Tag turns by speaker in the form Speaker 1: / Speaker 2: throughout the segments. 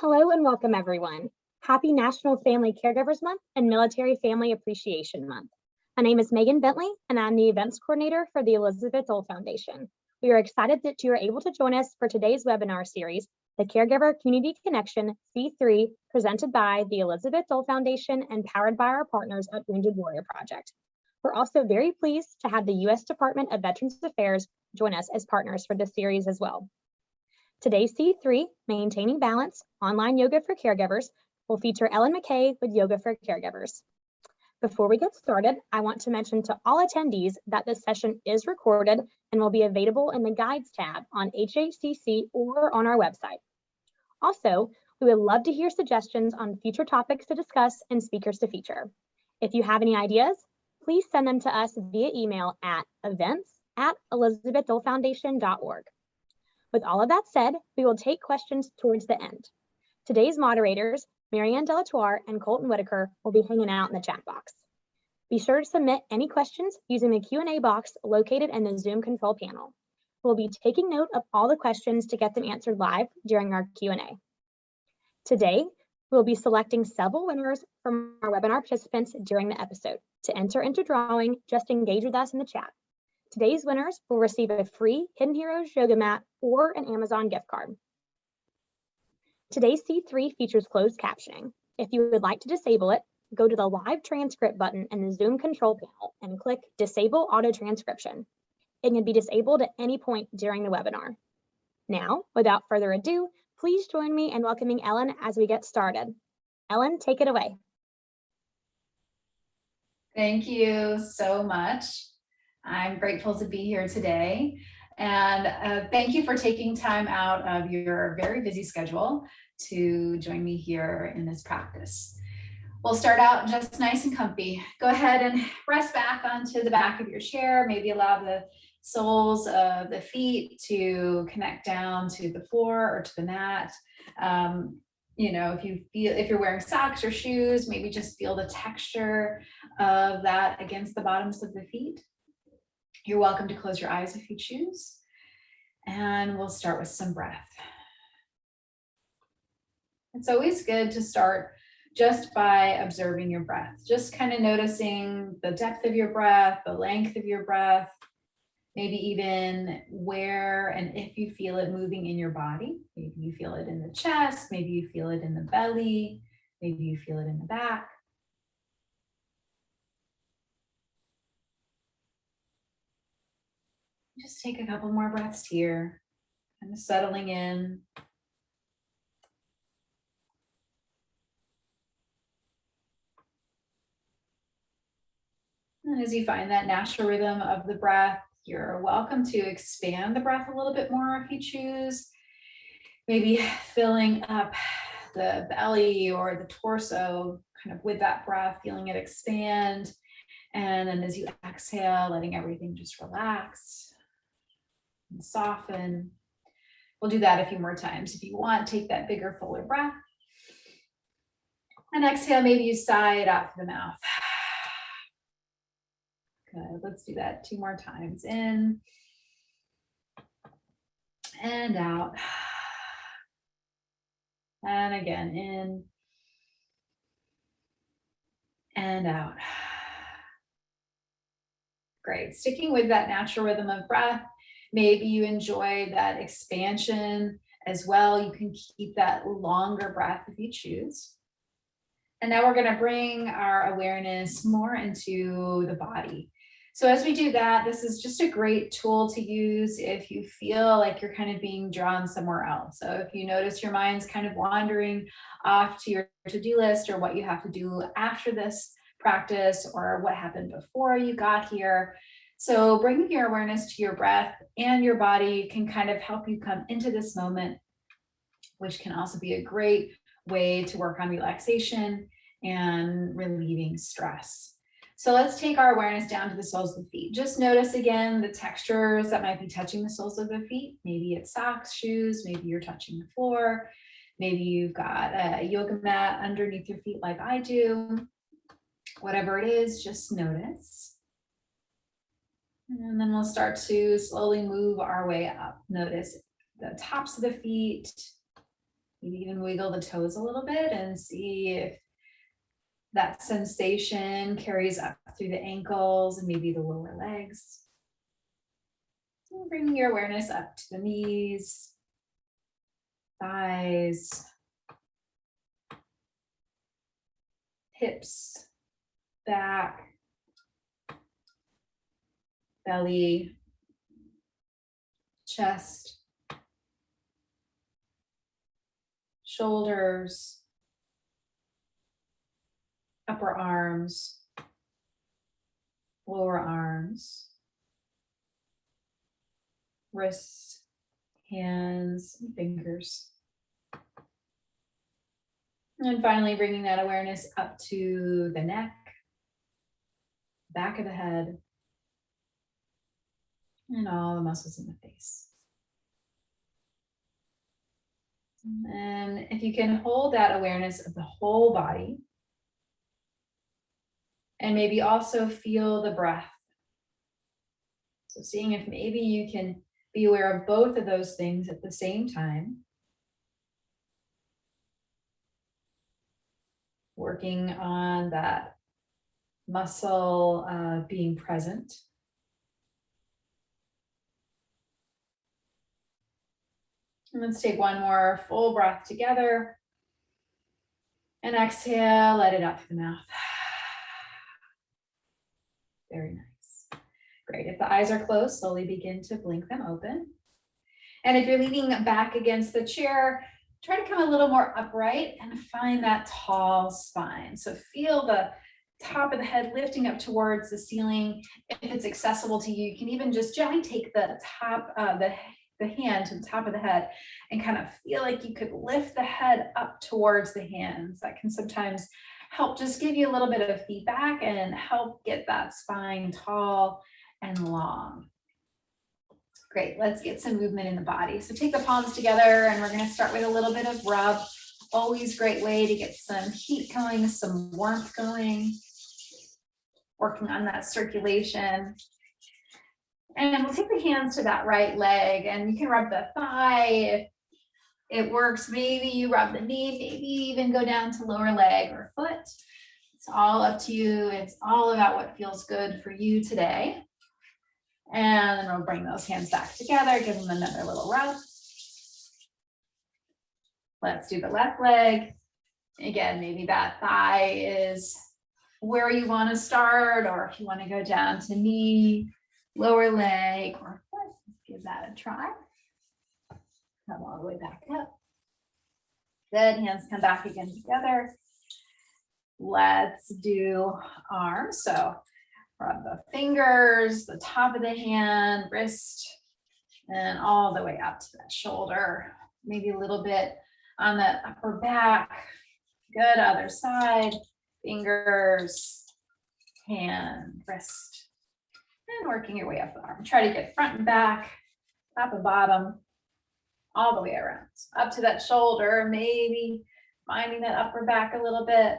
Speaker 1: Hello and welcome everyone. Happy National Family Caregivers Month and Military Family Appreciation Month. My name is Megan Bentley and I'm the events coordinator for the Elizabeth Dole Foundation. We are excited that you are able to join us for today's webinar series, the Caregiver Community Connection C3, presented by the Elizabeth Dole Foundation and powered by our partners at Wounded Warrior Project. We're also very pleased to have the U.S. Department of Veterans Affairs join us as partners for this series as well. Today's C3, Maintaining Balance, Online Yoga for Caregivers, will feature Ellen McKay with Yoga for Caregivers. Before we get started, I want to mention to all attendees that this session is recorded and will be available in the Guides tab on HHCC or on our website. Also, we would love to hear suggestions on future topics to discuss and speakers to feature. If you have any ideas, please send them to us via email at events@elizabethdolefoundation.org. With all of that said, we will take questions towards the end. Today's moderators, Marianne Delatour and Colton Whitaker, will be hanging out in the chat box. Be sure to submit any questions using the Q&A box located in the Zoom control panel. We'll be taking note of all the questions to get them answered live during our Q&A. Today, we'll be selecting several winners from our webinar participants during the episode. To enter into drawing, just engage with us in the chat. Today's winners will receive a free Hidden Heroes yoga mat or an Amazon gift card. Today's C3 features closed captioning. If you would like to disable it, go to the live transcript button in the Zoom control panel and click Disable Auto Transcription. It can be disabled at any point during the webinar. Now, without further ado, please join me in welcoming Ellen as we get started. Ellen, take it away.
Speaker 2: Thank you so much. I'm grateful to be here today. And thank you for taking time out of your very busy schedule to join me here in this practice. We'll start out just nice and comfy. Go ahead and rest back onto the back of your chair. Maybe allow the soles of the feet to connect down to the floor or to the mat. If you're wearing socks or shoes, maybe just feel the texture of that against the bottoms of the feet. You're welcome to close your eyes if you choose. And we'll start with some breath. It's always good to start just by observing your breath, just kind of noticing the depth of your breath, the length of your breath, maybe even where and if you feel it moving in your body. Maybe you feel it in the chest, maybe you feel it in the belly, maybe you feel it in the back. Just take a couple more breaths here, kind of settling in. And as you find that natural rhythm of the breath, you're welcome to expand the breath a little bit more if you choose. Maybe filling up the belly or the torso, kind of with that breath, feeling it expand. And then as you exhale, letting everything just relax and soften. We'll do that a few more times. If you want, take that bigger, fuller breath. And exhale, maybe you sigh it out through the mouth. Good, let's do that 2 more times. In and out. And again, in and out. Great, sticking with that natural rhythm of breath. Maybe you enjoy that expansion as well. You can keep that longer breath if you choose. And now we're going to bring our awareness more into the body. So as we do that, this is just a great tool to use if you feel like you're kind of being drawn somewhere else. So if you notice your mind's kind of wandering off to your to-do list or what you have to do after this practice or what happened before you got here. So bringing your awareness to your breath and your body can kind of help you come into this moment, which can also be a great way to work on relaxation and relieving stress. So let's take our awareness down to the soles of the feet. Just notice again the textures that might be touching the soles of the feet. Maybe it's socks, shoes, maybe you're touching the floor. Maybe you've got a yoga mat underneath your feet like I do. Whatever it is, just notice. And then we'll start to slowly move our way up. Notice the tops of the feet, Maybe even wiggle the toes a little bit and see if that sensation carries up through the ankles and maybe the lower legs. And bringing your awareness up to the knees, thighs, hips, back, belly, chest, shoulders, upper arms, lower arms, wrists, hands, and fingers. And finally, bringing that awareness up to the neck, back of the head, and all the muscles in the face. And if you can hold that awareness of the whole body, and maybe also feel the breath. So seeing if maybe you can be aware of both of those things at the same time. Working on that muscle being present. And let's take one more full breath together. And exhale, let it out through the mouth. Very nice. Great. If the eyes are closed, slowly begin to blink them open. And if you're leaning back against the chair, try to come a little more upright and find that tall spine. So feel the top of the head lifting up towards the ceiling. If it's accessible to you, you can even just gently take the top of the hand to the top of the head and kind of feel like you could lift the head up towards the hands. That can sometimes help just give you a little bit of feedback and help get that spine tall and long. Great, let's get some movement in the body. So take the palms together and we're gonna start with a little bit of rub. Always great way to get some heat going, some warmth going. Working on that circulation. And we'll take the hands to that right leg and you can rub the thigh. If it works, maybe you rub the knee, maybe even go down to lower leg or foot. It's all up to you. It's all about what feels good for you today. And then we'll bring those hands back together, give them another little rub. Let's do the left leg. Again, maybe that thigh is where you want to start, or if you want to go down to knee, lower leg, or foot, give that a try. Come all the way back up. Good, hands come back again together. Let's do arms. So rub the fingers, the top of the hand, wrist, and all the way up to that shoulder. Maybe a little bit on the upper back. Good, other side. Fingers, hand, wrist, and working your way up the arm. Try to get front and back, top and bottom, all the way around. So up to that shoulder, maybe finding that upper back a little bit.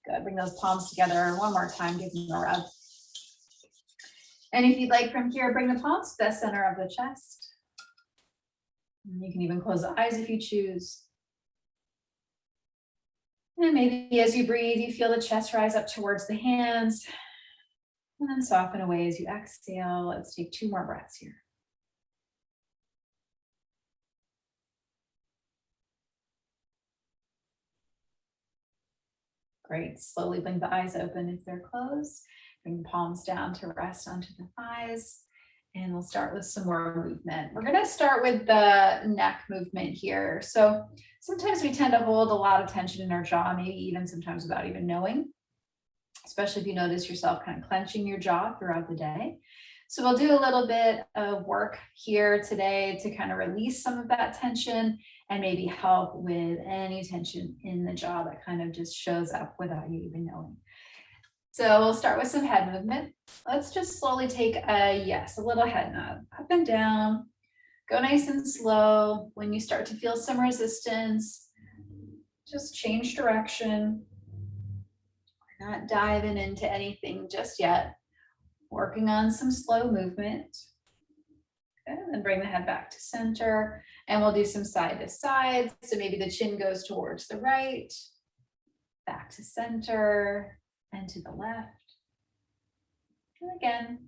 Speaker 2: Good, bring those palms together one more time, give them a rub. And if you'd like from here, bring the palms to the center of the chest. And you can even close the eyes if you choose. And maybe as you breathe, you feel the chest rise up towards the hands and then soften away as you exhale. Let's take 2 more breaths here. Great, slowly blink the eyes open if they're closed. Bring the palms down to rest onto the thighs. And we'll start with some more movement. We're gonna start with the neck movement here. So sometimes we tend to hold a lot of tension in our jaw, maybe even sometimes without even knowing, especially if you notice yourself kind of clenching your jaw throughout the day. So we'll do a little bit of work here today to kind of release some of that tension and maybe help with any tension in the jaw that kind of just shows up without you even knowing. So we'll start with some head movement. Let's just slowly take a little head nod up and down. Go nice and slow. When you start to feel some resistance, just change direction. We're not diving into anything just yet. Working on some slow movement. Good. And then bring the head back to center. And we'll do some side to side. So maybe the chin goes towards the right, back to center, and to the left. And again,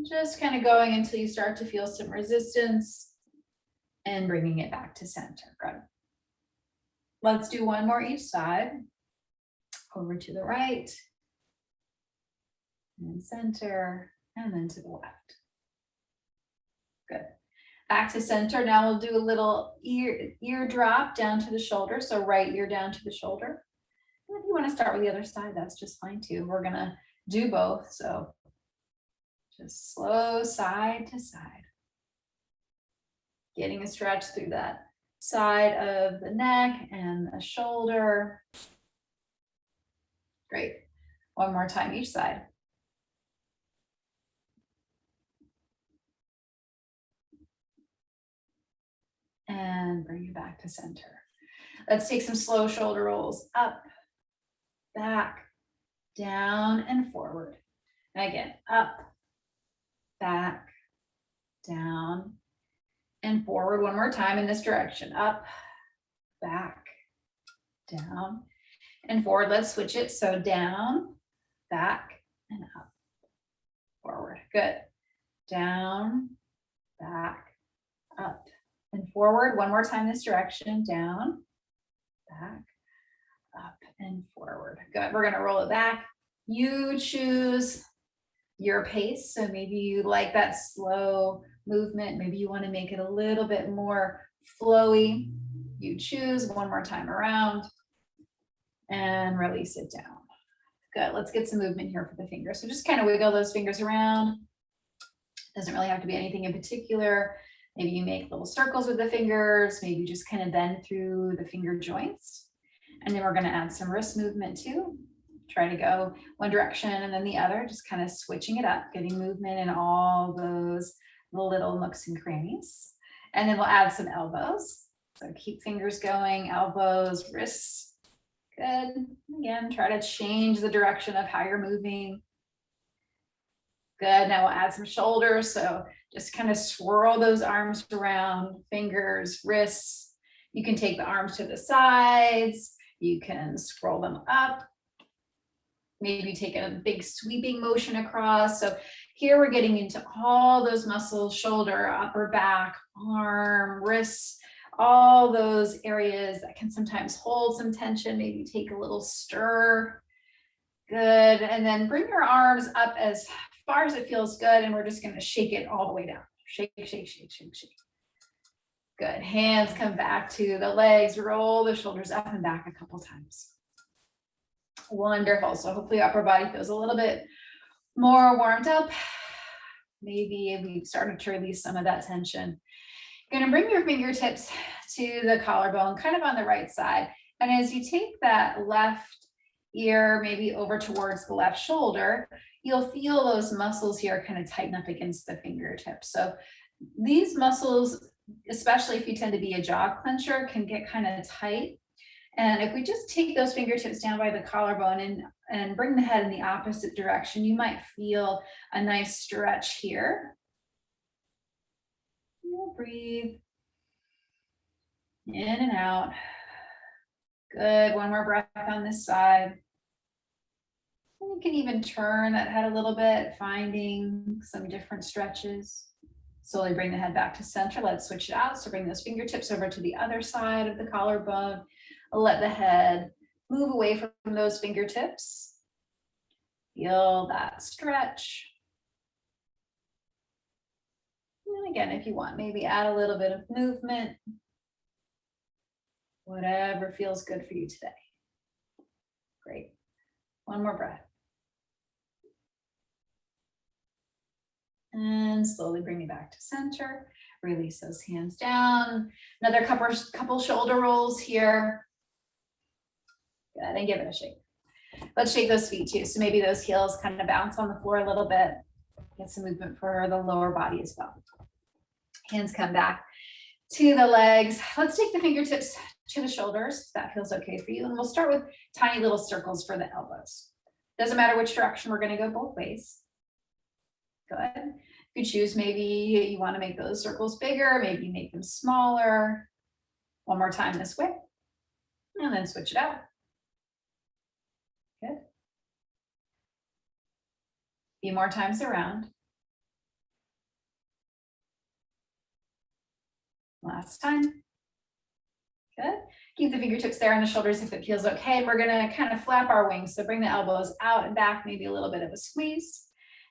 Speaker 2: just kind of going until you start to feel some resistance and bringing it back to center. Good. Let's do one more each side. Over to the right, and center, and then to the left. Good. Back to center. Now we'll do a little ear drop down to the shoulder. So right ear down to the shoulder. And if you want to start with the other side, that's just fine too. We're going to do both. So just slow side to side. Getting a stretch through that side of the neck and the shoulder. Great. One more time each side. And bring it back to center. Let's take some slow shoulder rolls up, back, down, and forward. And again, up, back, down, and forward. One more time in this direction. Up, back, down, and forward. Let's switch it. So down, back, and up, forward. Good. Down, back, up, and forward. One more time this direction. Down, back, up, and forward. Good. We're going to roll it back. You choose your pace. So maybe you like that slow movement. Maybe you want to make it a little bit more flowy. You choose. One more time around and release it down. Good. Let's get some movement here for the fingers. So just kind of wiggle those fingers around. Doesn't really have to be anything in particular. Maybe you make little circles with the fingers. Maybe just kind of bend through the finger joints. And then we're going to add some wrist movement too. Try to go one direction and then the other, just kind of switching it up, getting movement in all those little nooks and crannies. And then we'll add some elbows. So keep fingers going, elbows, wrists. Good. Again, try to change the direction of how you're moving. Good. Now we'll add some shoulders. So just kind of swirl those arms around, fingers, wrists. You can take the arms to the sides. You can scroll them up. Maybe take a big sweeping motion across. So here we're getting into all those muscles, shoulder, upper back, arm, wrists, all those areas that can sometimes hold some tension. Maybe take a little stir. Good. And then bring your arms up as far as it feels good. And we're just going to shake it all the way down. Shake, shake, shake, shake, shake. Good. Hands come back to the legs. Roll the shoulders up and back a couple times. Wonderful. So hopefully upper body feels a little bit more warmed up. Maybe we've started to release some of that tension. You're going to bring your fingertips to the collarbone, kind of on the right side. And as you take that left ear, maybe over towards the left shoulder, you'll feel those muscles here kind of tighten up against the fingertips. So these muscles, especially if you tend to be a jaw clencher, can get kind of tight. And if we just take those fingertips down by the collarbone and bring the head in the opposite direction, you might feel a nice stretch here. You'll breathe in and out. Good. One more breath on this side. And you can even turn that head a little bit, finding some different stretches. Slowly bring the head back to center. Let's switch it out. So bring those fingertips over to the other side of the collarbone. Let the head move away from those fingertips. Feel that stretch. And again, if you want, maybe add a little bit of movement. Whatever feels good for you today. Great. One more breath. And slowly bring it back to center. Release those hands down. Another couple shoulder rolls here. Good, and give it a shake. Let's shake those feet too. So maybe those heels kind of bounce on the floor a little bit. Get some movement for the lower body as well. Hands come back to the legs. Let's take the fingertips to the shoulders, if that feels okay for you. And we'll start with tiny little circles for the elbows. Doesn't matter which direction, we're going to go both ways. Good. If you choose, maybe you want to make those circles bigger, maybe make them smaller. One more time this way. And then switch it out. Good. Few more times around. Last time. Good. Keep the fingertips there on the shoulders if it feels okay. We're gonna kind of flap our wings. So bring the elbows out and back, maybe a little bit of a squeeze,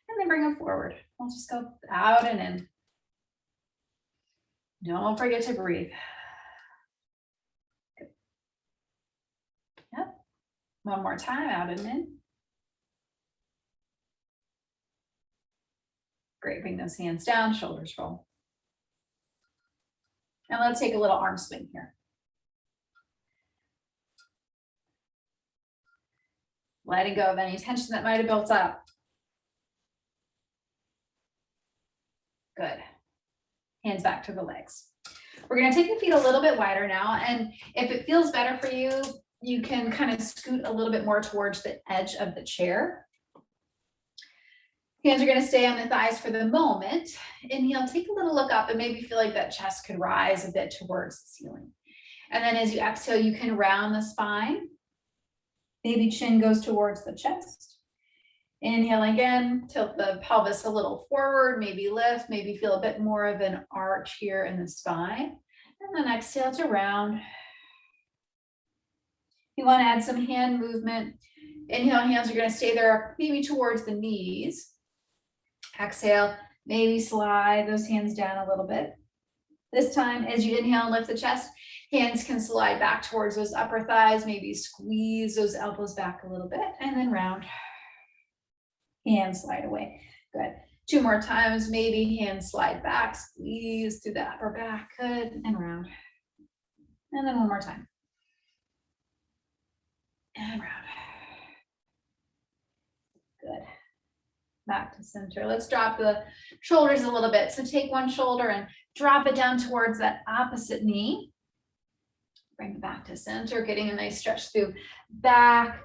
Speaker 2: and then bring them forward. We'll just go out and in. Don't forget to breathe. Good. Yep. One more time, out and in. Great, bring those hands down, shoulders roll. And let's take a little arm swing here. Letting go of any tension that might have built up. Good. Hands back to the legs. We're going to take the feet a little bit wider now. And if it feels better for you, you can kind of scoot a little bit more towards the edge of the chair. Hands are going to stay on the thighs for the moment. Inhale, take a little look up and maybe feel like that chest could rise a bit towards the ceiling. And then as you exhale, you can round the spine. Maybe chin goes towards the chest. Inhale again, tilt the pelvis a little forward, maybe lift, maybe feel a bit more of an arch here in the spine. And then exhale to round. You want to add some hand movement. Inhale, hands are going to stay there, maybe towards the knees. Exhale, maybe slide those hands down a little bit. This time, as you inhale and lift the chest, hands can slide back towards those upper thighs, maybe squeeze those elbows back a little bit, and then round. Hands slide away. Good. 2 more times, maybe hands slide back, squeeze through the upper back. Good, and round. And then 1 more time. And round. Good. Back to center. Let's drop the shoulders a little bit. So take one shoulder and drop it down towards that opposite knee. Bring it back to center, getting a nice stretch through back,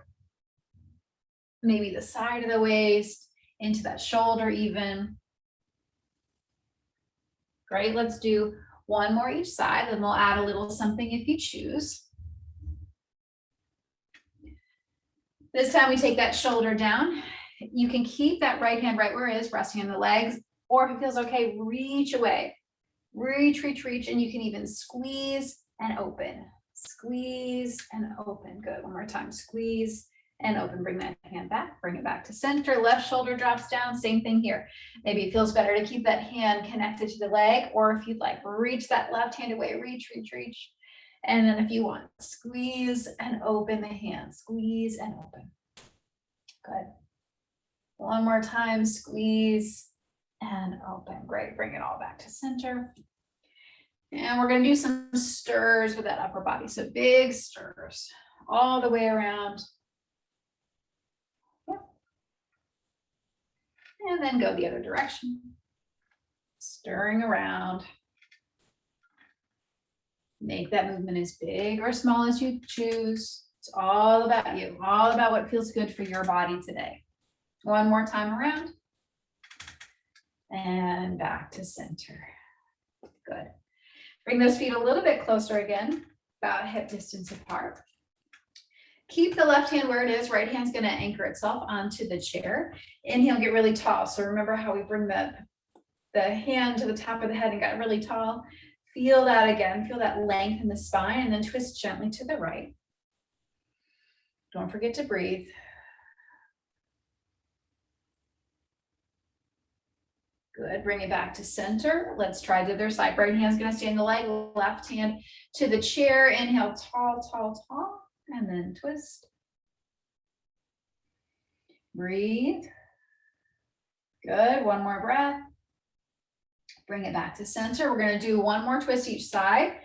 Speaker 2: maybe the side of the waist, into that shoulder even. Great, let's do 1 more each side, and we'll add a little something if you choose. This time we take that shoulder down. You can keep that right hand right where it is, resting on the legs, or if it feels okay, reach away. Reach, reach, reach, and you can even squeeze and open. Squeeze and open. Good. 1 more time. Squeeze and open. Bring that hand back. Bring it back to center. Left shoulder drops down. Same thing here. Maybe it feels better to keep that hand connected to the leg, or if you'd like, reach that left hand away. Reach, reach, reach. And then if you want, squeeze and open the hand. Squeeze and open. Good. 1 more time. Squeeze and open. Great. Bring it all back to center. And we're going to do some stirs with that upper body. So big stirs all the way around. Yep. And then go the other direction. Stirring around. Make that movement as big or small as you choose. It's all about you, all about what feels good for your body today. 1 more time around. And back to center. Good. Bring those feet a little bit closer again, about hip distance apart. Keep the left hand where it is. Right hand's going to anchor itself onto the chair. Inhale, get really tall. So remember how we bring the hand to the top of the head and got really tall. Feel that again. Feel that length in the spine, and then twist gently to the right. Don't forget to breathe. Good. Bring it back to center. Let's try the other side. Right hand's going to stay on the leg. Left hand to the chair. Inhale, tall, tall, tall. And then twist. Breathe. Good. 1 more breath. Bring it back to center. We're going to do 1 more twist each side.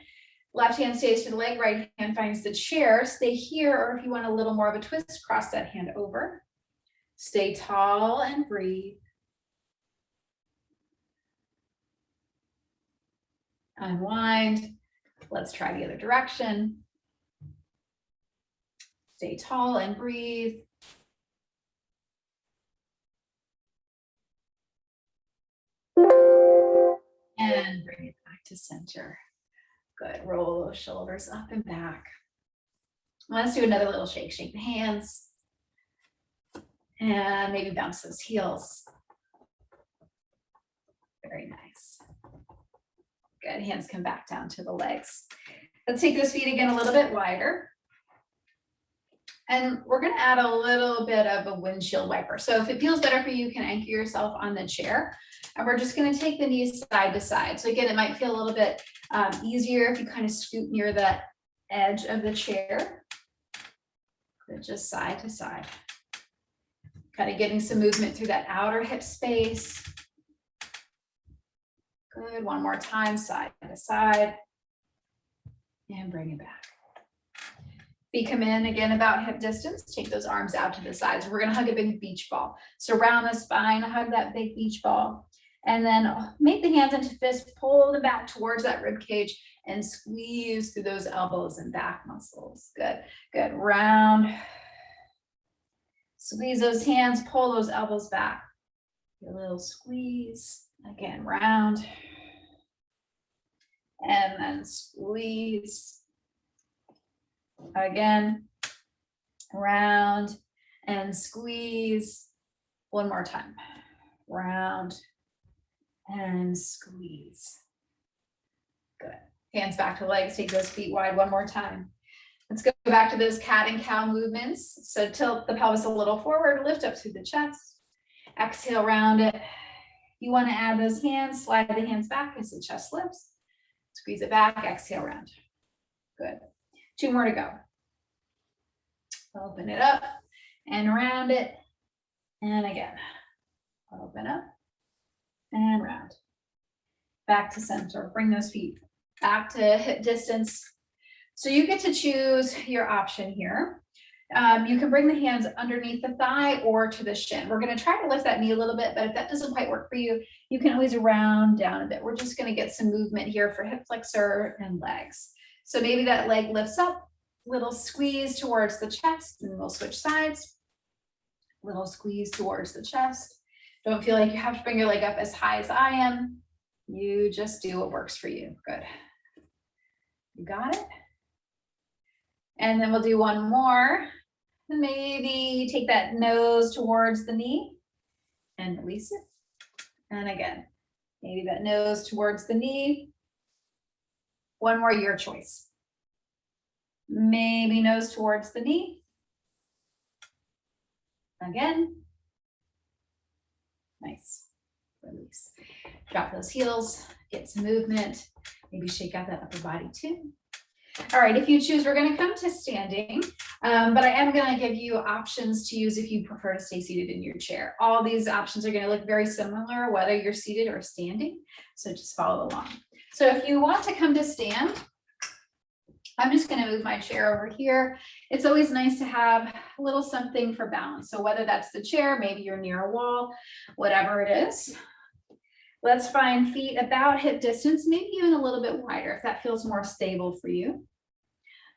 Speaker 2: Left hand stays to the leg. Right hand finds the chair. Stay here, or if you want a little more of a twist, cross that hand over. Stay tall and breathe. Unwind. Let's try the other direction. Stay tall and breathe. and bring it back to center. Good, roll those shoulders up and back. Let's do another little shake. Shake the hands. And maybe bounce those heels. Very nice. Good, hands come back down to the legs. Let's take those feet again a little bit wider. And we're gonna add a little bit of a windshield wiper. So if it feels better for you, you can anchor yourself on the chair. And we're just gonna take the knees side to side. So again, it might feel a little bit easier if you kind of scoot near the edge of the chair. But just side to side. Kind of getting some movement through that outer hip space. Good, one more time, side to side. And bring it back. Feet come in again about hip distance. Take those arms out to the sides. We're gonna hug a big beach ball. Surround the spine, hug that big beach ball. And then make the hands into fists, pull them back towards that rib cage and squeeze through those elbows and back muscles. Good, good, round. Squeeze those hands, pull those elbows back. A little squeeze, again, round. And then squeeze. Again, round and squeeze. One more time, round and squeeze. Good. Hands back to legs, take those feet wide one more time. Let's go back to those cat and cow movements. So tilt the pelvis a little forward, lift up through the chest. Exhale, round it. You want to add those hands, slide the hands back as the chest lifts. Squeeze it back, exhale, round. Good. 2 more to go. Open it up and round it. And again, open up and round. Back to center. Bring those feet back to hip distance. So you get to choose your option here. You can bring the hands underneath the thigh or to the shin. We're going to try to lift that knee a little bit, but if that doesn't quite work for you, you can always round down a bit. We're just going to get some movement here for hip flexor and legs. So maybe that leg lifts up, little squeeze towards the chest, and we'll switch sides. Little squeeze towards the chest. Don't feel like you have to bring your leg up as high as I am. You just do what works for you. Good. You got it? And then we'll do one more. Maybe take that nose towards the knee and release it. And again, maybe that nose towards the knee. One more, your choice. Maybe nose towards the knee. Again. Nice. Release. Drop those heels, get some movement. Maybe shake out that upper body too. All right, if you choose, we're going to come to standing, but I am going to give you options to use if you prefer to stay seated in your chair. All these options are going to look very similar, whether you're seated or standing, so just follow along. So if you want to come to stand, I'm just going to move my chair over here. It's always nice to have a little something for balance. So whether that's the chair, maybe you're near a wall, whatever it is. Let's find feet about hip distance, maybe even a little bit wider if that feels more stable for you.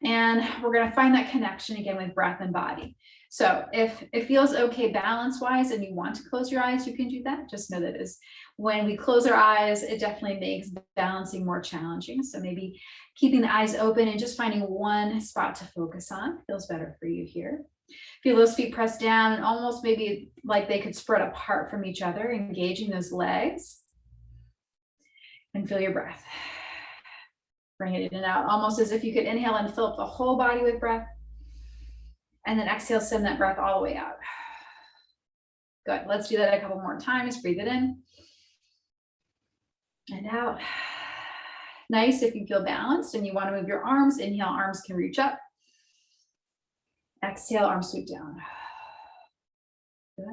Speaker 2: And we're going to find that connection again with breath and body. So if it feels okay balance-wise and you want to close your eyes, you can do that. Just know that is when we close our eyes, it definitely makes balancing more challenging. So maybe keeping the eyes open and just finding one spot to focus on feels better for you here. Feel those feet pressed down and almost maybe like they could spread apart from each other, engaging those legs. And feel your breath. Bring it in and out, almost as if you could inhale and fill up the whole body with breath. And then exhale, send that breath all the way out. Good, let's do that a couple more times. Breathe it in and out. Nice if you feel balanced and you want to move your arms. Inhale, arms can reach up. Exhale, arms sweep down. Good,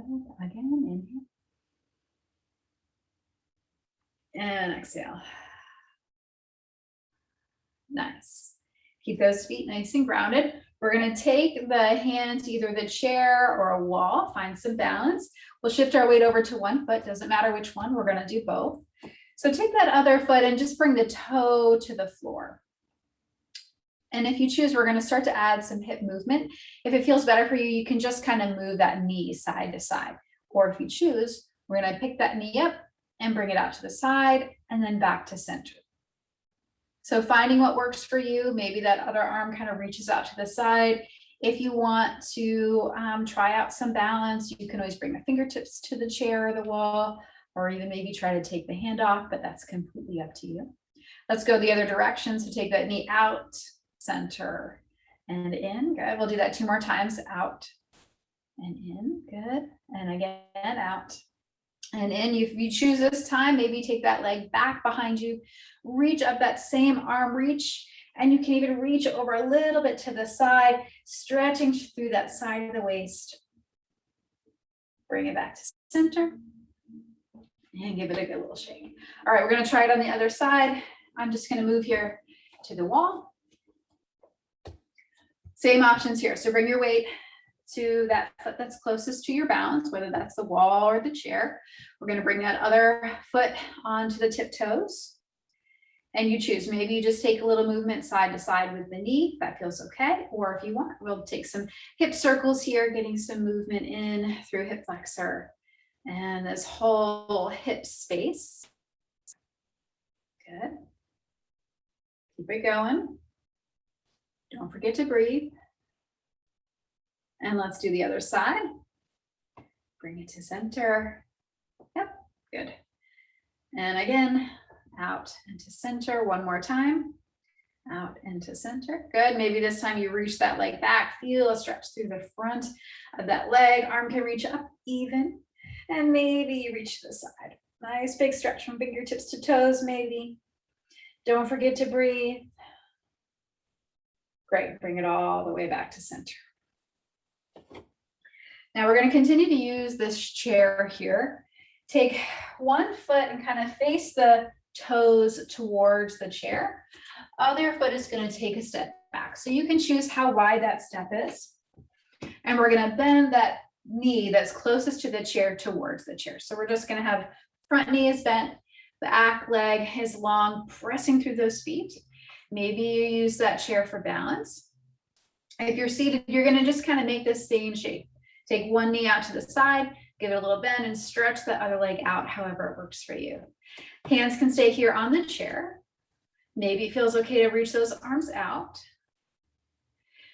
Speaker 2: again, inhale. And exhale. Nice. Keep those feet nice and grounded. We're going to take the hand to either the chair or a wall, find some balance. We'll shift our weight over to one foot. Doesn't matter which one, we're going to do both. So take that other foot and just bring the toe to the floor. And if you choose, we're going to start to add some hip movement. If it feels better for you, you can just kind of move that knee side to side. Or if you choose, we're going to pick that knee up and bring it out to the side and then back to center. So finding what works for you, maybe that other arm kind of reaches out to the side. If you want to try out some balance, you can always bring the fingertips to the chair or the wall, or even maybe try to take the hand off, but that's completely up to you. Let's go the other direction. So take that knee out, center, and in. Good. We'll do that 2 more times. Out and in. Good. And again, out and in. If you choose this time, maybe take that leg back behind you, reach up that same arm, reach, and you can even reach over a little bit to the side, stretching through that side of the waist. Bring it back to center and give it a good little shake. All right, we're going to try it on the other side. I'm just going to move here to the wall. Same options here. So bring your weight to that foot that's closest to your balance, whether that's the wall or the chair. We're going to bring that other foot onto the tiptoes. And you choose, maybe you just take a little movement side to side with the knee, that feels okay. Or if you want, we'll take some hip circles here, getting some movement in through hip flexor and this whole hip space. Good. Keep it going. Don't forget to breathe. And let's do the other side. Bring it to center. Yep, good. And again, out into center. One more time. Out into center. Good. Maybe this time you reach that leg back. Feel a stretch through the front of that leg. Arm can reach up even. And maybe you reach to the side. Nice big stretch from fingertips to toes, maybe. Don't forget to breathe. Great. Bring it all the way back to center. Now we're going to continue to use this chair here. Take one foot and kind of face the toes towards the chair. Other foot is going to take a step back. So you can choose how wide that step is. And we're going to bend that knee that's closest to the chair towards the chair. So we're just going to have front knee is bent, back leg is long, pressing through those feet. Maybe you use that chair for balance. If you're seated, you're going to just kind of make this same shape. Take one knee out to the side, give it a little bend and stretch the other leg out however it works for you. Hands can stay here on the chair. Maybe it feels okay to reach those arms out.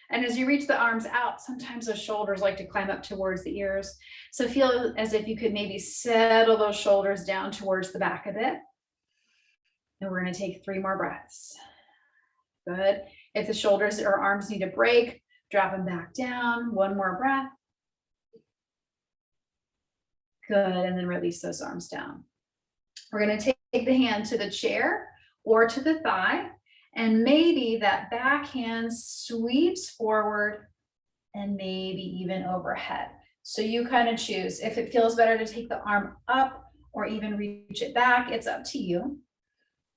Speaker 2: And as you reach the arms out, sometimes those shoulders like to climb up towards the ears. So feel as if you could maybe settle those shoulders down towards the back of it. And we're going to take 3 more breaths. Good. If the shoulders or arms need a break, drop them back down. 1 more breath. Good. And then release those arms down. We're going to take the hand to the chair or to the thigh. And maybe that back hand sweeps forward and maybe even overhead. So you kind of choose. If it feels better to take the arm up or even reach it back, it's up to you.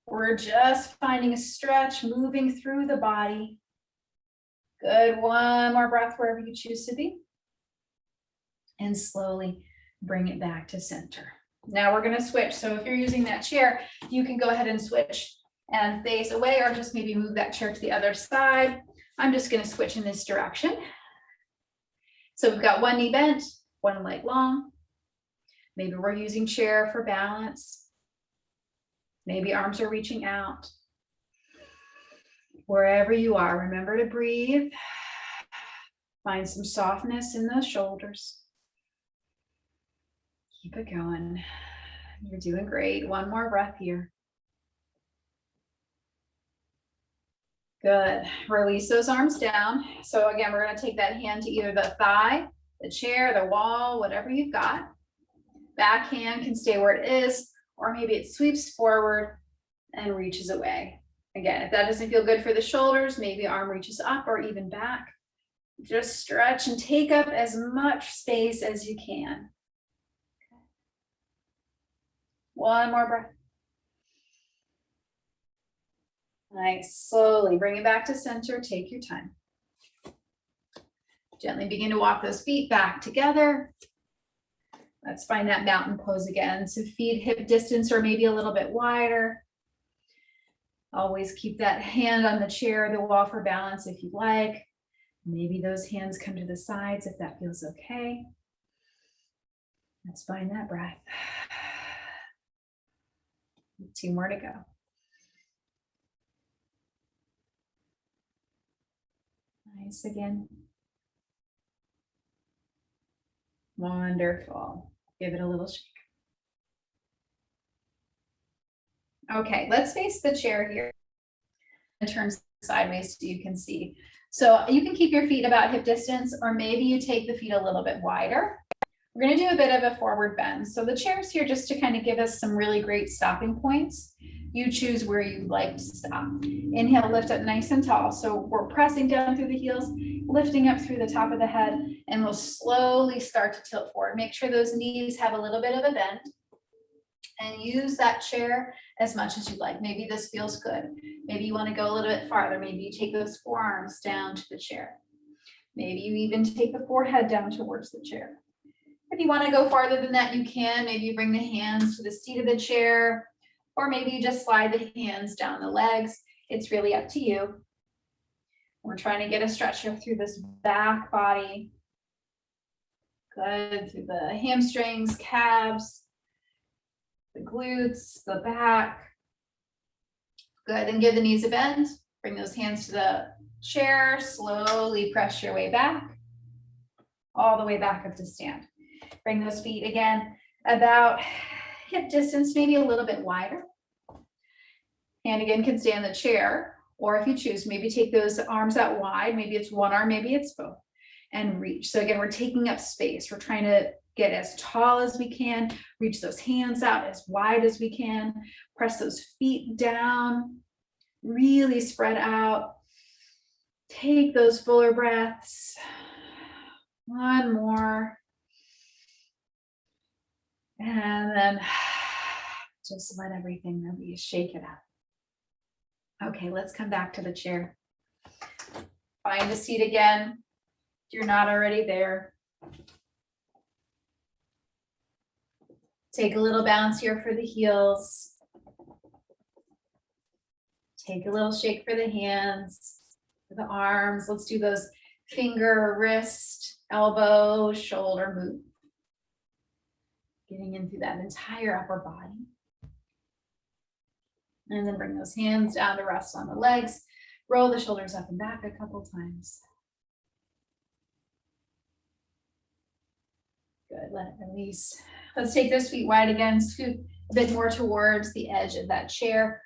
Speaker 2: We're just finding a stretch, moving through the body. Good. 1 more breath wherever you choose to be. And slowly bring it back to center. Now we're going to switch. So if you're using that chair, you can go ahead and switch and face away or just maybe move that chair to the other side. I'm just going to switch in this direction. So we've got one knee bent, one leg long. Maybe we're using chair for balance. Maybe arms are reaching out. Wherever you are, remember to breathe. Find some softness in those shoulders. Keep it going. You're doing great. 1 more breath here. Good. Release those arms down. So again, we're going to take that hand to either the thigh, the chair, the wall, whatever you've got. Back hand can stay where it is, or maybe it sweeps forward and reaches away. Again, if that doesn't feel good for the shoulders, maybe arm reaches up or even back. Just stretch and take up as much space as you can. 1 more breath. Nice. Slowly bring it back to center. Take your time. Gently begin to walk those feet back together. Let's find that mountain pose again. So feet hip distance or maybe a little bit wider. Always keep that hand on the chair or the wall for balance if you'd like. Maybe those hands come to the sides if that feels okay. Let's find that breath. 2 more to go. Nice again. Wonderful. Give it a little shake. Okay, let's face the chair here and turn sideways so you can see. So you can keep your feet about hip distance, or maybe you take the feet a little bit wider. We're going to do a bit of a forward bend. So the chair's here just to kind of give us some really great stopping points. You choose where you'd like to stop. Inhale, lift up nice and tall. So we're pressing down through the heels, lifting up through the top of the head, and we'll slowly start to tilt forward. Make sure those knees have a little bit of a bend, and use that chair as much as you like. Maybe this feels good. Maybe you want to go a little bit farther. Maybe you take those forearms down to the chair. Maybe you even take the forehead down towards the chair. If you want to go farther than that, you can. Maybe you bring the hands to the seat of the chair, or maybe you just slide the hands down the legs. It's really up to you. We're trying to get a stretch through this back body. Good, through the hamstrings, calves, the glutes, the back. Good, and give the knees a bend. Bring those hands to the chair. Slowly press your way back, all the way back up to stand. Bring those feet again about hip distance, maybe a little bit wider. And again, can stay in the chair, or if you choose, maybe take those arms out wide. Maybe it's one arm, maybe it's both, and reach. So again, we're taking up space. We're trying to get as tall as we can, reach those hands out as wide as we can, press those feet down, really spread out. Take those fuller breaths. One more. And then just let everything really shake it out. Okay, let's come back to the chair. Find a seat again if you're not already there. Take a little bounce here for the heels. Take a little shake for the hands, for the arms. Let's do those finger, wrist, elbow, shoulder move. Getting into that entire upper body. And then bring those hands down to rest on the legs. Roll the shoulders up and back a couple times. Good, let it release. Let's take those feet wide again. Scoot a bit more towards the edge of that chair.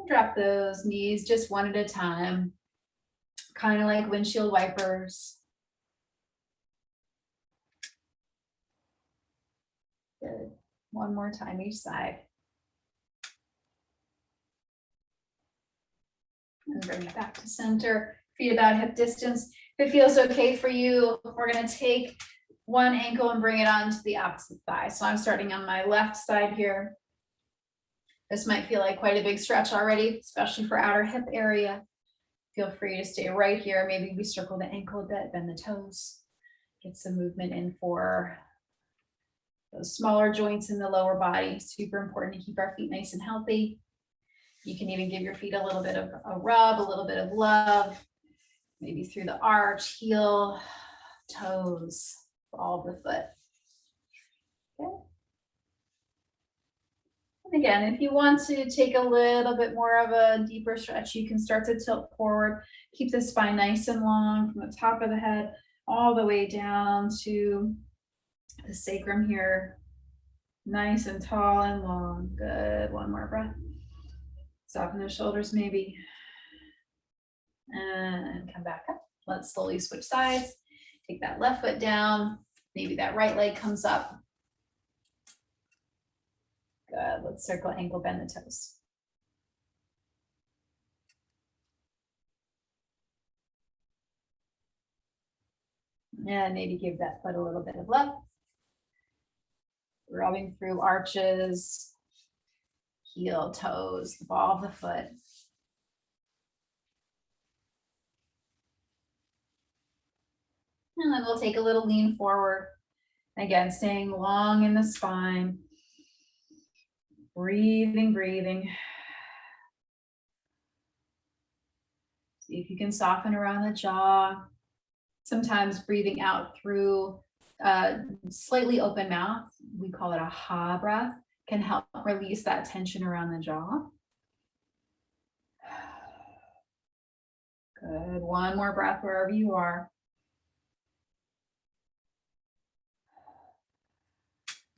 Speaker 2: Drop those knees just one at a time, kind of like windshield wipers. Good. One more time each side. And bring it back to center. Feet about hip distance. If it feels okay for you, we're going to take one ankle and bring it onto the opposite thigh. So I'm starting on my left side here. This might feel like quite a big stretch already, especially for outer hip area. Feel free to stay right here. Maybe we circle the ankle a bit, bend the toes. Get some movement in for those smaller joints in the lower body. Super important to keep our feet nice and healthy. You can even give your feet a little bit of a rub, a little bit of love, maybe through the arch, heel, toes, ball of the foot. Okay. And again, if you want to take a little bit more of a deeper stretch, you can start to tilt forward. Keep the spine nice and long from the top of the head all the way down to the sacrum here. Nice and tall and long. Good. One more breath. Soften the shoulders maybe. And come back up. Let's slowly switch sides. Take that left foot down. Maybe that right leg comes up. Good. Let's circle ankle, bend the toes. And maybe give that foot a little bit of love. Rubbing through arches, heel, toes, the ball of the foot. And then we'll take a little lean forward. Again, staying long in the spine. Breathing, breathing. See if you can soften around the jaw. Sometimes breathing out through slightly open mouth, we call it a ha breath, can help release that tension around the jaw. Good. One more breath wherever you are.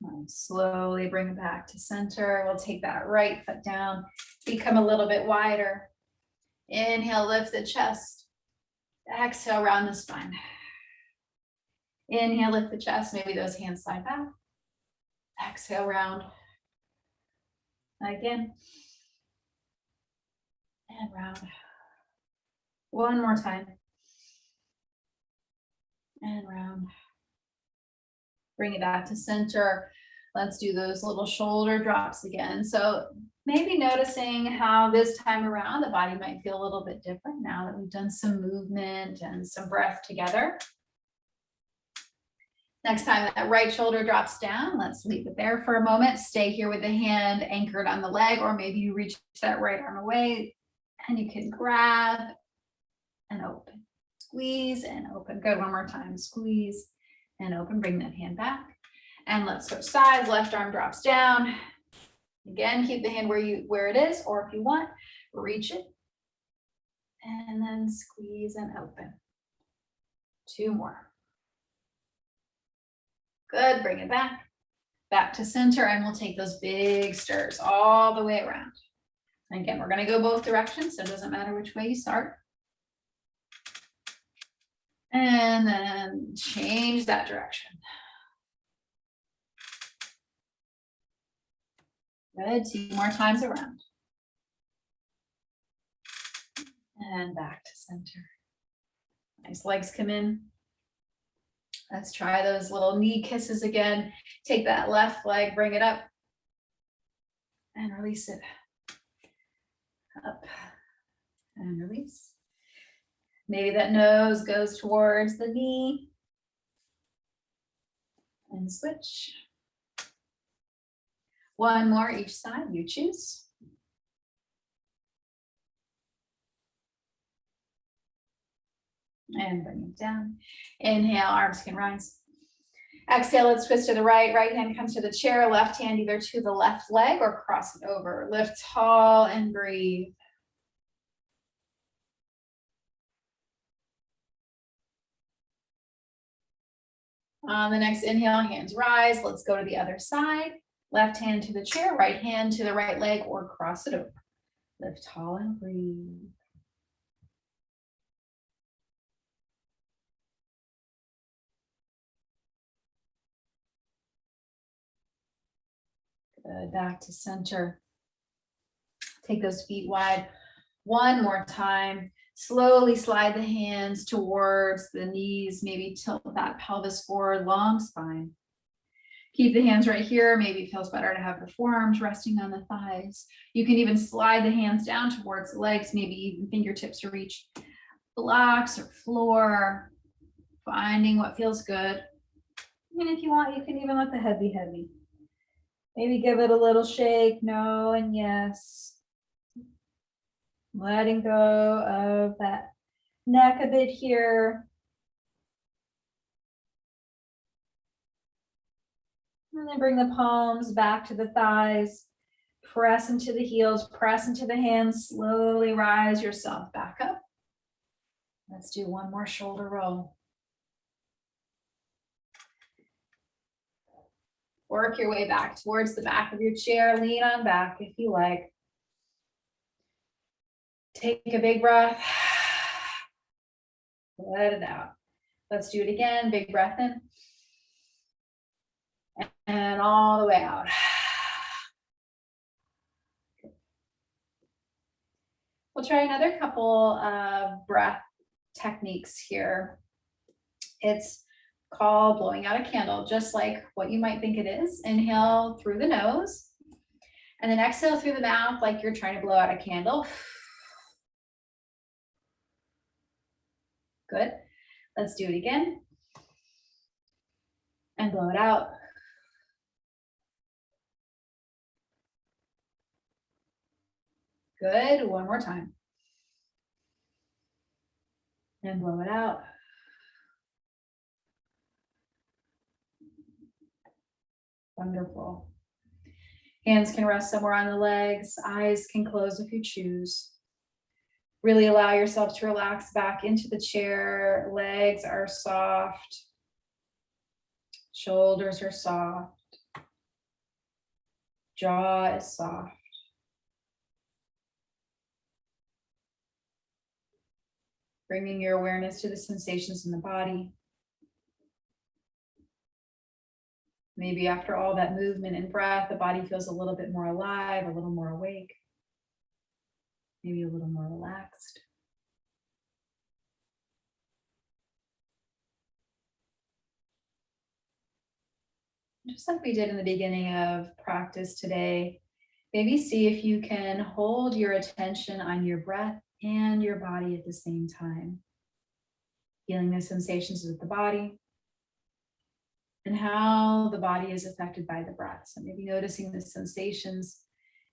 Speaker 2: And slowly bring it back to center. We'll take that right foot down, become a little bit wider. Inhale, lift the chest. Exhale, round the spine. Inhale, lift the chest. Maybe those hands slide back. Exhale, round. Again. And round. One more time. And round. Bring it back to center. Let's do those little shoulder drops again. So maybe noticing how this time around the body might feel a little bit different now that we've done some movement and some breath together. Next time that right shoulder drops down, let's leave it there for a moment. Stay here with the hand anchored on the leg, or maybe you reach that right arm away and you can grab and open. Squeeze and open. Good, one more time. Squeeze and open. Bring that hand back. And let's switch sides. Left arm drops down. Again, keep the hand where it is, or if you want, reach it. And then squeeze and open. Two more. Good, bring it back. Back to center, and we'll take those big stirs all the way around. And again, we're gonna go both directions, so it doesn't matter which way you start. And then change that direction. Good, 2 more times around. And back to center. Nice, legs come in. Let's try those little knee kisses again. Take that left leg, bring it up, and release it. Up and release. Maybe that nose goes towards the knee. And switch. One more each side, you choose. And bring it down. Inhale, arms can rise. Exhale, let's twist to the right. Right hand comes to the chair, left hand either to the left leg or cross it over. Lift tall and breathe. On the next inhale, hands rise. Let's go to the other side. Left hand to the chair, right hand to the right leg or cross it over. Lift tall and breathe. Good, back to center. Take those feet wide. One more time. Slowly slide the hands towards the knees. Maybe tilt that pelvis forward, long spine. Keep the hands right here. Maybe it feels better to have the forearms resting on the thighs. You can even slide the hands down towards the legs, maybe even fingertips reach blocks or floor, finding what feels good. And if you want, you can even let the head be heavy. Maybe give it a little shake, no and yes. Letting go of that neck a bit here. And then bring the palms back to the thighs. Press into the heels, press into the hands. Slowly rise yourself back up. Let's do one more shoulder roll. Work your way back towards the back of your chair. Lean on back if you like. Take a big breath. Let it out. Let's do it again. Big breath in. And all the way out. We'll try another couple of breath techniques here. It's called blowing out a candle, just like what you might think it is. Inhale through the nose, and then exhale through the mouth like you're trying to blow out a candle. Good. Let's do it again. And blow it out. Good. One more time. And blow it out. Wonderful. Hands can rest somewhere on the legs. Eyes can close if you choose. Really allow yourself to relax back into the chair. Legs are soft. Shoulders are soft. Jaw is soft. Bringing your awareness to the sensations in the body. Maybe after all that movement and breath, the body feels a little bit more alive, a little more awake, maybe a little more relaxed. Just like we did in the beginning of practice today, maybe see if you can hold your attention on your breath and your body at the same time. Feeling the sensations of the body and how the body is affected by the breath. So maybe noticing the sensations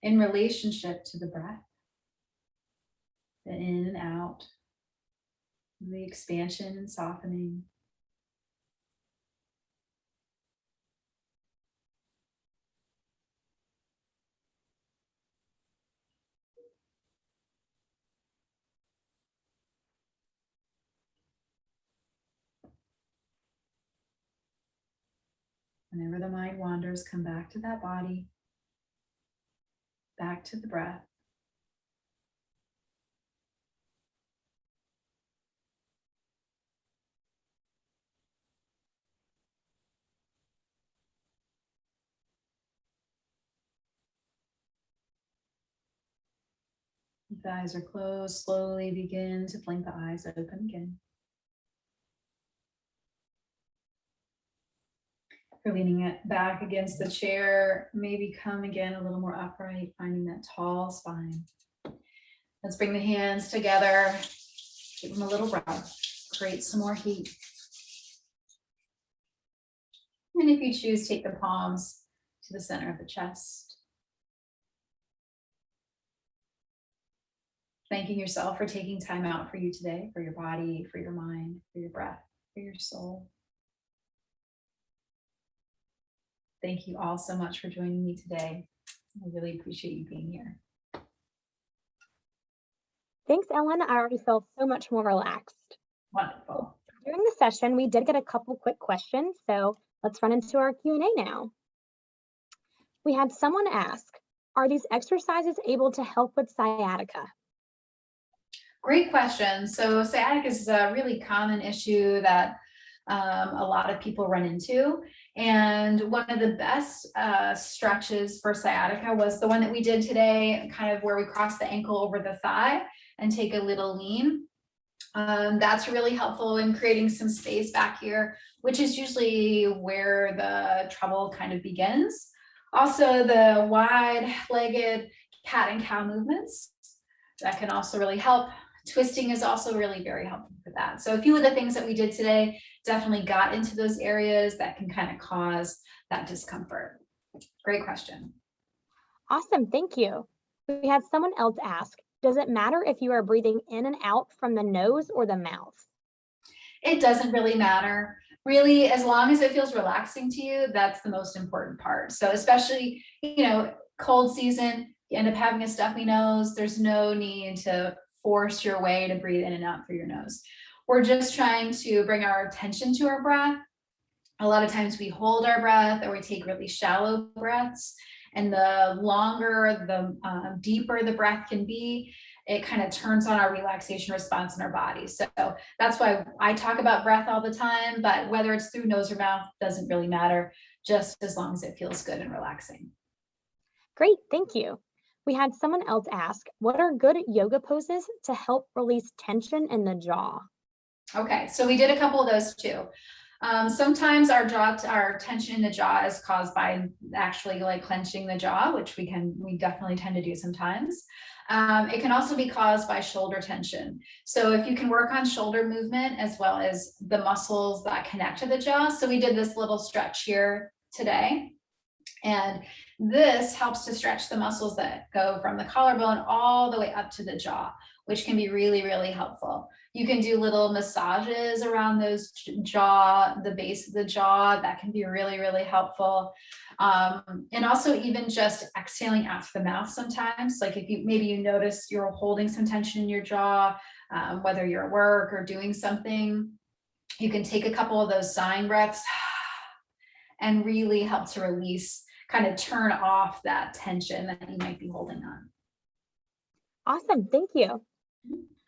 Speaker 2: in relationship to the breath, the in and out, the expansion and softening. Whenever the mind wanders, come back to that body, back to the breath. If the eyes are closed, slowly begin to blink the eyes open again. If you're leaning it back against the chair, maybe come again a little more upright, finding that tall spine. Let's bring the hands together, give them a little rub, create some more heat. And if you choose, take the palms to the center of the chest. Thanking yourself for taking time out for you today, for your body, for your mind, for your breath, for your soul. Thank you all so much for joining me today. I really appreciate you being here.
Speaker 1: Thanks, Ellen. I already feel so much more relaxed.
Speaker 2: Wonderful.
Speaker 1: During the session, we did get a couple quick questions, so let's run into our Q&A now. We had someone ask, are these exercises able to help with sciatica?
Speaker 2: Great question. So sciatica is a really common issue that a lot of people run into. And one of the best stretches for sciatica was the one that we did today, kind of where we cross the ankle over the thigh and take a little lean. That's really helpful in creating some space back here, which is usually where the trouble kind of begins. Also, the wide-legged cat and cow movements, that can also really help. Twisting is also really very helpful for that. So a few of the things that we did today definitely got into those areas that can kind of cause that discomfort. Great question.
Speaker 1: Awesome, thank you. We had someone else ask, does it matter if you are breathing in and out from the nose or the mouth?
Speaker 2: It doesn't really matter. Really, as long as it feels relaxing to you, that's the most important part. So especially, cold season, you end up having a stuffy nose, there's no need to force your way to breathe in and out through your nose. We're just trying to bring our attention to our breath. A lot of times we hold our breath or we take really shallow breaths. And the longer, the deeper the breath can be, it kind of turns on our relaxation response in our body. So that's why I talk about breath all the time, but whether it's through nose or mouth doesn't really matter, just as long as it feels good and relaxing.
Speaker 1: Great, thank you. We had someone else ask, what are good yoga poses to help release tension in the jaw?
Speaker 2: Okay, so we did a couple of those too. Sometimes our tension in the jaw is caused by actually like clenching the jaw, which we definitely tend to do sometimes. It can also be caused by shoulder tension. So if you can work on shoulder movement as well as the muscles that connect to the jaw. So we did this little stretch here today. And this helps to stretch the muscles that go from the collarbone all the way up to the jaw, which can be really, really helpful. You can do little massages around those jaw, the base of the jaw. That can be really, really helpful. And also even just exhaling out to the mouth sometimes. Like if you, maybe you notice you're holding some tension in your jaw, whether you're at work or doing something, you can take a couple of those sign breaths and really help to release, kind of turn off that tension that you might be holding on.
Speaker 1: Awesome, thank you.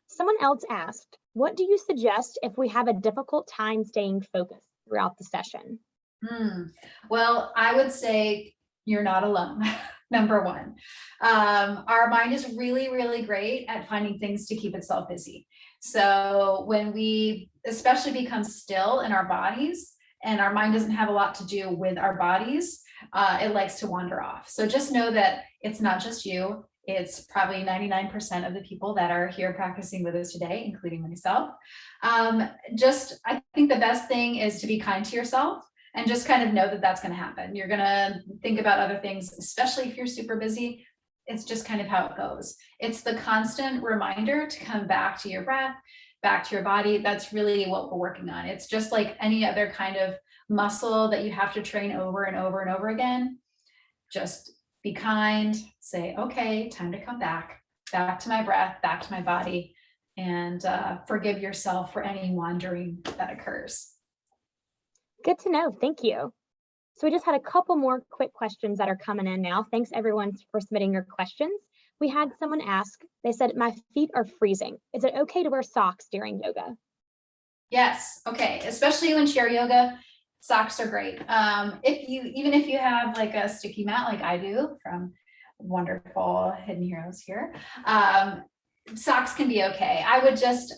Speaker 1: Someone else asked, what do you suggest if we have a difficult time staying focused throughout the session?
Speaker 2: Well, I would say you're not alone. Number one, our mind is really, really great at finding things to keep itself busy. So when we especially become still in our bodies and our mind doesn't have a lot to do with our bodies, it likes to wander off. So just know that it's not just you. It's probably 99% of the people that are here practicing with us today, including myself. I think the best thing is to be kind to yourself and just kind of know that that's going to happen. You're going to think about other things, especially if you're super busy. It's just kind of how it goes. It's the constant reminder to come back to your breath, back to your body. That's really what we're working on. It's just like any other kind of muscle that you have to train over and over and over again. Just be kind, say, okay, time to come back to my breath, back to my body, and forgive yourself for any wandering that occurs.
Speaker 1: Good to know, thank you. So we just had a couple more quick questions that are coming in now. Thanks everyone for submitting your questions. We had someone ask, they said, my feet are freezing. Is it okay to wear socks during yoga?
Speaker 2: Yes, okay, especially when chair yoga, socks are great. Even if you have like a sticky mat like I do from wonderful Hidden Heroes here, socks can be okay. I would just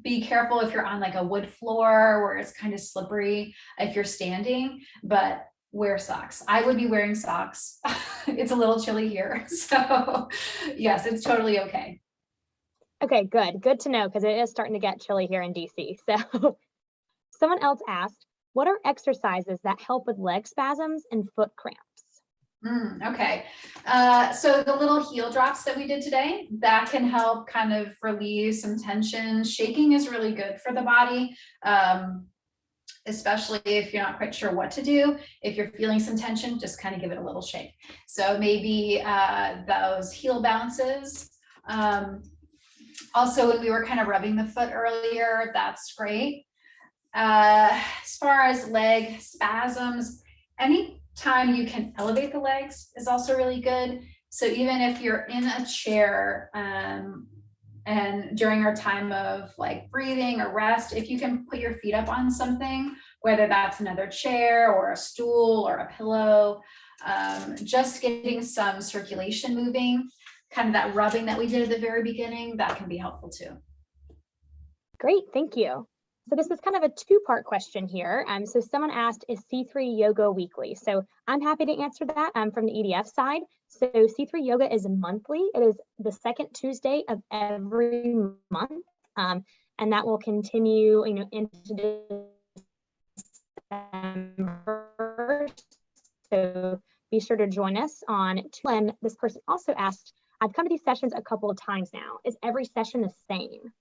Speaker 2: be careful if you're on like a wood floor where it's kind of slippery if you're standing, but wear socks. I would be wearing socks. It's a little chilly here. So yes, it's totally okay.
Speaker 1: Okay, good to know, because it is starting to get chilly here in DC. So someone else asked, what are exercises that help with leg spasms and foot cramps?
Speaker 2: Okay, so the little heel drops that we did today, that can help kind of relieve some tension. Shaking is really good for the body, especially if you're not quite sure what to do. If you're feeling some tension, just kind of give it a little shake. So maybe those heel bounces. Also, when we were kind of rubbing the foot earlier, that's great. As far as leg spasms, anytime you can elevate the legs is also really good. So even if you're in a chair and during our time of like breathing or rest, if you can put your feet up on something, whether that's another chair or a stool or a pillow, just getting some circulation moving, kind of that rubbing that we did at the very beginning, that can be helpful too.
Speaker 1: Great, thank you. So this is kind of a two-part question here. So someone asked, is C3 yoga weekly? So I'm happy to answer that from the EDF side. So C3 yoga is monthly. It is the second Tuesday of every month. And that will continue, into December. So be sure to join us on. And this person also asked, I've come to these sessions a couple of times now. Is every session the same?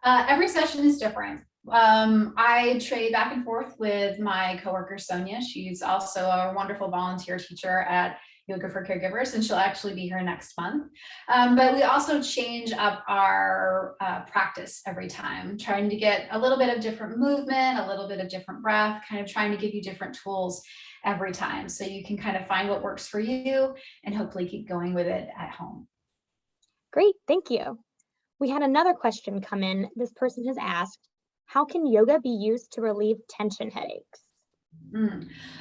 Speaker 2: Every session is different. I trade back and forth with my coworker, Sonia. She's also a wonderful volunteer teacher at Yoga for Caregivers, and she'll actually be here next month. But we also change up our practice every time, trying to get a little bit of different movement, a little bit of different breath, kind of trying to give you different tools every time so you can kind of find what works for you and hopefully keep going with it at home.
Speaker 1: Great, thank you. We had another question come in. This person has asked, how can yoga be used to relieve tension headaches?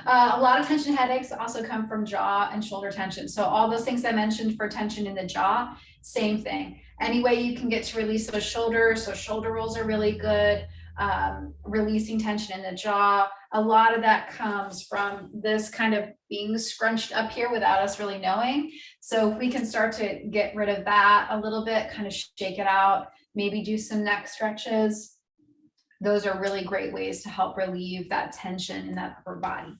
Speaker 2: A lot of tension headaches also come from jaw and shoulder tension. So all those things I mentioned for tension in the jaw, same thing. Any way you can get to release those shoulders, so shoulder rolls are really good. Releasing tension in the jaw. A lot of that comes from this kind of being scrunched up here without us really knowing. So if we can start to get rid of that a little bit, kind of shake it out, maybe do some neck stretches. Those are really great ways to help relieve that tension in that upper body.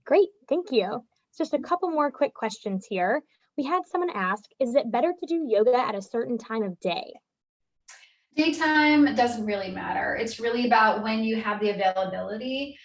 Speaker 1: Great, thank you. Just a couple more quick questions here. We had someone ask, is it better to do yoga at a certain time of day?
Speaker 2: Daytime doesn't really matter. It's really about when you have the availability.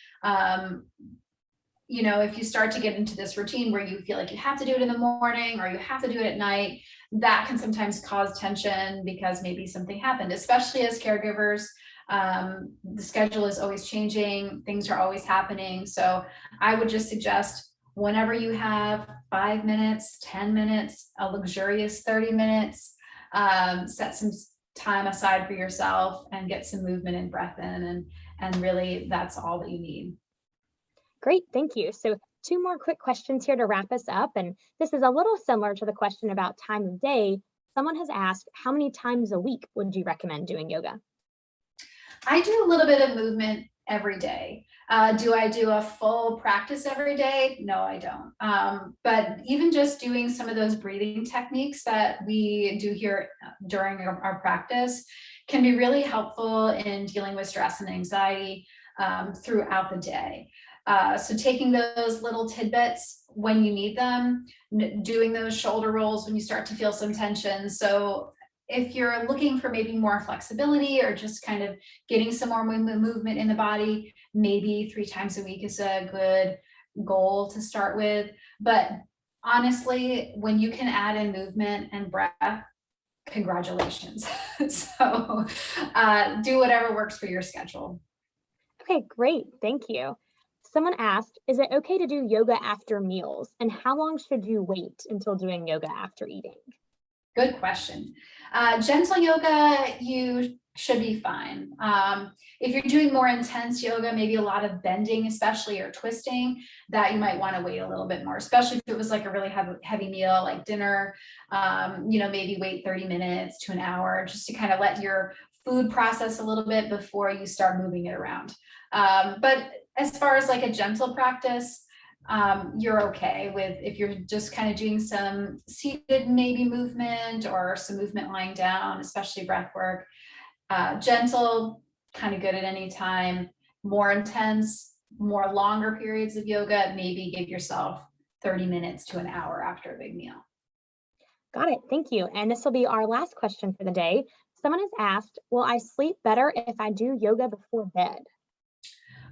Speaker 2: If you start to get into this routine where you feel like you have to do it in the morning or you have to do it at night, that can sometimes cause tension because maybe something happened, especially as caregivers. The schedule is always changing, things are always happening. So I would just suggest whenever you have 5 minutes, 10 minutes, a luxurious 30 minutes, set some time aside for yourself and get some movement and breath in. And really that's all that you need.
Speaker 1: Great, thank you. So 2 more quick questions here to wrap us up. And this is a little similar to the question about time of day. Someone has asked, how many times a week would you recommend doing yoga?
Speaker 2: I do a little bit of movement every day. Do I do a full practice every day? No, I don't. But even just doing some of those breathing techniques that we do here during our practice can be really helpful in dealing with stress and anxiety throughout the day. So taking those little tidbits when you need them, doing those shoulder rolls when you start to feel some tension. So if you're looking for maybe more flexibility or just kind of getting some more movement in the body, maybe 3 times a week is a good goal to start with. But honestly, when you can add in movement and breath, congratulations. So do whatever works for your schedule.
Speaker 1: Okay, great, thank you. Someone asked, is it okay to do yoga after meals? And how long should you wait until doing yoga after eating?
Speaker 2: Good question. Gentle yoga, you should be fine. If you're doing more intense yoga, maybe a lot of bending, especially, or twisting, that you might want to wait a little bit more, especially if it was like a really heavy meal like dinner. Maybe wait 30 minutes to an hour just to kind of let your food process a little bit before you start moving it around. But as far as like a gentle practice, you're okay with if you're just kind of doing some seated maybe movement or some movement lying down, especially breath work. Gentle, kind of good at any time. More intense, more longer periods of yoga, maybe give yourself 30 minutes to an hour after a big meal.
Speaker 1: Got it, thank you. And this will be our last question for the day. Someone has asked, will I sleep better if I do yoga before bed?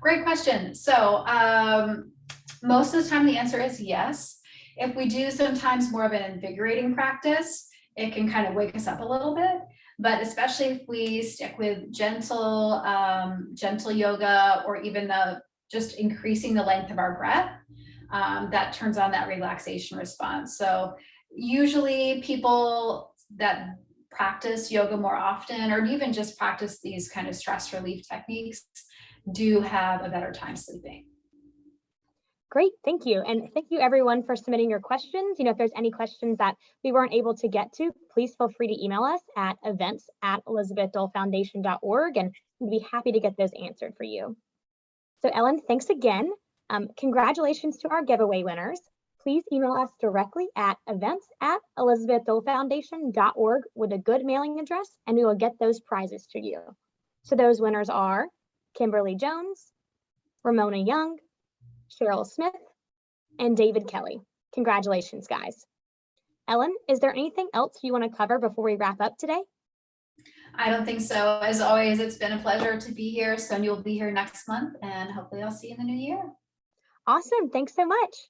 Speaker 2: Great question. So most of the time the answer is yes. If we do sometimes more of an invigorating practice, it can kind of wake us up a little bit. But especially if we stick with gentle yoga, or even just increasing the length of our breath, that turns on that relaxation response. So usually people that practice yoga more often, or even just practice these kind of stress relief techniques, do have a better time sleeping.
Speaker 1: Great, thank you. And thank you everyone for submitting your questions. If there's any questions that we weren't able to get to, please feel free to email us at events@elizabethdolefoundation.org, and we'd be happy to get those answered for you. So Ellen, thanks again. Congratulations to our giveaway winners. Please email us directly at events@elizabethdolefoundation.org with a good mailing address, and we will get those prizes to you. So those winners are Kimberly Jones, Ramona Young, Cheryl Smith, and David Kelly. Congratulations, guys. Ellen, is there anything else you want to cover before we wrap up today?
Speaker 2: I don't think so. As always, it's been a pleasure to be here. Sonia will be here next month, and hopefully I'll see you in the new year.
Speaker 1: Awesome, thanks so much.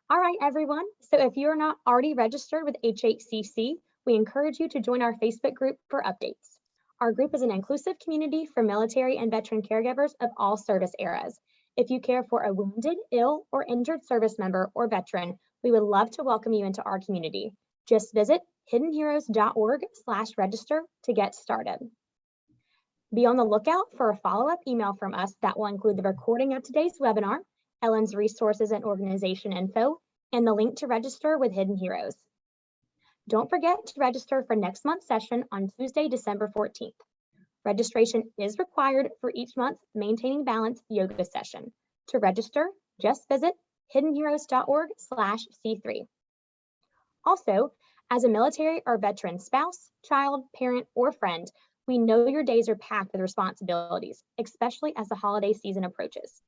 Speaker 1: All right, everyone. So if you're not already registered with HHCC, we encourage you to join our Facebook group for updates. Our group is an inclusive community for military and veteran caregivers of all service eras. If you care for a wounded, ill, or injured service member or veteran, we would love to welcome you into our community. Just visit hiddenheroes.org/register to get started. Be on the lookout for a follow-up email from us that will include the recording of today's webinar, Ellen's resources and organization info, and the link to register with Hidden Heroes. Don't forget to register for next month's session on Tuesday, December 14th. Registration is required for each month's Maintaining Balance yoga session. To register, just visit hiddenheroes.org/C3. Also, as a military or veteran spouse, child, parent, or friend, we know your days are packed with responsibilities, especially as the holiday season approaches.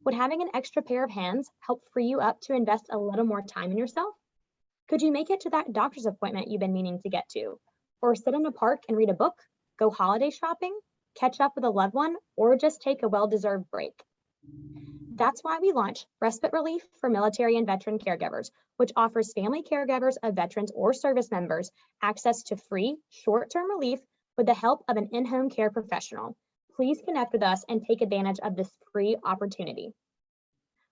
Speaker 1: Would having an extra pair of hands help free you up to invest a little more time in yourself? Could you make it to that doctor's appointment you've been meaning to get to? Or sit in a park and read a book, go holiday shopping, catch up with a loved one, or just take a well-deserved break? That's why we launched Respite Relief for Military and Veteran Caregivers, which offers family caregivers of veterans or service members access to free, short-term relief with the help of an in-home care professional. Please connect with us and take advantage of this free opportunity.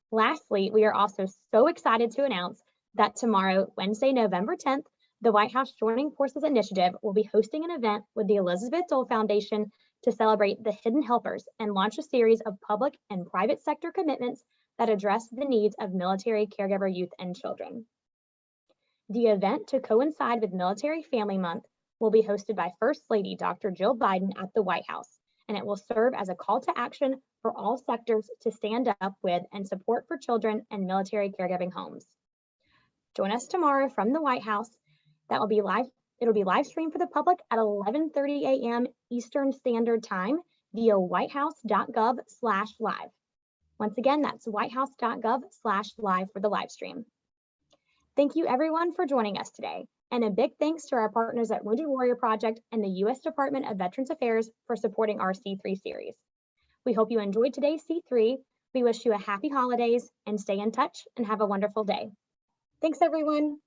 Speaker 1: Lastly, we are also so excited to announce that tomorrow, Wednesday, November 10th, the White House Joining Forces Initiative will be hosting an event with the Elizabeth Dole Foundation to celebrate the hidden helpers and launch a series of public and private sector commitments that address the needs of military caregiver youth and children. The event, to coincide with Military Family Month, will be hosted by First Lady Dr. Jill Biden at the White House, and it will serve as a call to action for all sectors to stand up with and support for children and military caregiving homes. Join us tomorrow from the White House. That will be live. It'll be live streamed for the public at 11:30 a.m. Eastern Standard Time via whitehouse.gov/live. Once again, that's whitehouse.gov/live for the live stream. Thank you everyone for joining us today. And a big thanks to our partners at Wounded Warrior Project and the U.S. Department of Veterans Affairs for supporting our C3 series. We hope you enjoyed today's C3. We wish you a happy holidays and stay in touch and have a wonderful day. Thanks everyone.